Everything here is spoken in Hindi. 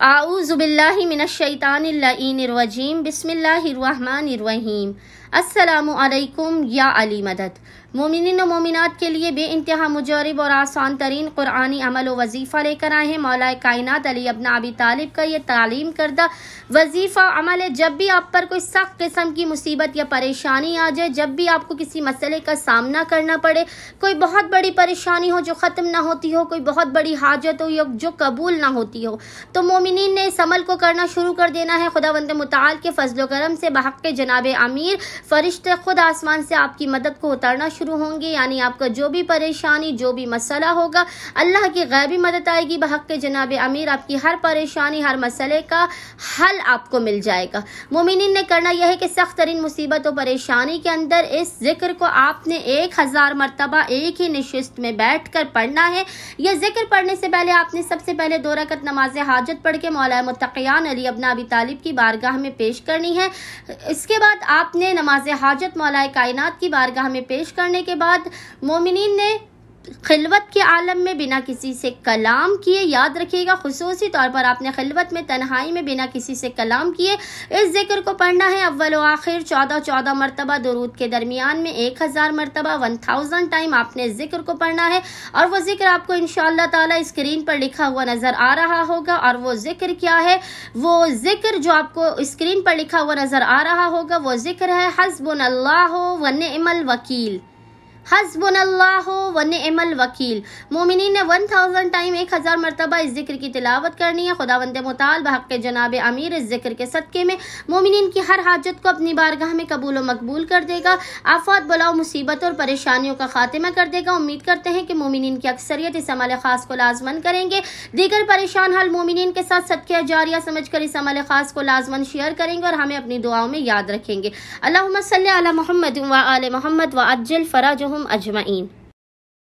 आऊज़ु बिल्लाहि मिनश्शैतानिर रजीम बिस्मिल्लाहिर्रहमानिर्रहीम। अस्सलामु अलैकुम या अली मदद। मोमिनीन व मोमिनात के लिए बे इंतहा मुजरिब और आसान तरीन कुरानी अमल व वजीफ़ा लेकर आए हैं। मौलाए कायनात अली इब्न अबी तालिब का ये तालीम करदा वजीफ़ा अमल है। जब भी आप पर कोई सख्त किस्म की मुसीबत या परेशानी आ जाए, जब भी आपको किसी मसले का सामना करना पड़े, कोई बहुत बड़ी परेशानी हो जो ख़त्म ना होती हो, कोई बहुत बड़ी हाजत हो या जो कबूल ना होती हो, तो मोमिनीन ने इस अमल को करना शुरू कर देना है। खुदावंद मुताल के फजल करम से बहक़ जनाब अमीर फरिश्ते खुद आसमान से आपकी मदद को उतारना शुरू होंगे। यानी आपका जो भी परेशानी, जो भी मसला होगा, अल्लाह की गैबी मदद आएगी। बहक़ जनाब अमीर आपकी हर परेशानी, हर मसले का हल आपको मिल जाएगा। मोमिनीन ने करना यह है कि सख्त तरीन मुसीबत और परेशानी के अंदर इस जिक्र को आपने 1000 मरतबा एक ही निशिस्त में बैठ कर पढ़ना है। यह जिक्र पढ़ने से पहले आपने सबसे पहले 2 रकत नमाज हाजत पढ़ के मौलाए मुत्तक़ियान अली इब्न अबी तालिब की बारगाह में पेश करनी है। इसके बाद आपने नमाज हाजत मौलाए कायनात की बारगाह में पेश करने के बाद मोमिनीन ने खिलवत के आलम में बिना किसी से कलाम किए, याद रखिएगा खुसूसी तौर पर आपने खिलवत में तन्हाई में बिना किसी से कलाम किए इस जिक्र को पढ़ना है। अव्वल व आखिर 14 मरतबा, दुरूद के दरमियान में 1000 मरतबा, 1000 टाइम आपने जिक्र को पढ़ना है। और वो जिक्र आपको इंशाअल्लाह ताला स्क्रीन पर लिखा हुआ नजर आ रहा होगा। और वो जिक्र क्या है? वो जिक्र जो आपको स्क्रीन पर लिखा हुआ नजर आ रहा होगा वो जिक्र है हस्बुनल्लाहु व निअमल वकील। हस्बुनल्लाहु व निअमल वकील। मोमिनीन ने 1000 टाइम 1000 मरतबा इस जिक्र की तिलावत करनी है। खुदावंद मुताल बहक़ जनाब अमीर इस जिक्र के सदक़े में मोमिनीन की हर हाजत को अपनी बारगाह में कबूल व मकबूल कर देगा। आफत, बलाओ, मुसीबत और परेशानियों का खात्मा कर देगा। उम्मीद करते हैं कि मोमिनीन की अक्सरियत इस अमल ख़ास को लाजमन करेंगे। दीगर परेशान हाल मोमिनीन के साथ सदक़ा जारिया समझ कर इस अमल ख़ास को लाजमन शेयर करेंगे और हमें अपनी दुआओं में याद रखेंगे। अल्लाहुम्मा सल्ली अला मुहम्मद व आले मुहम्मद व अज्जिल फराजहुम अजमईन।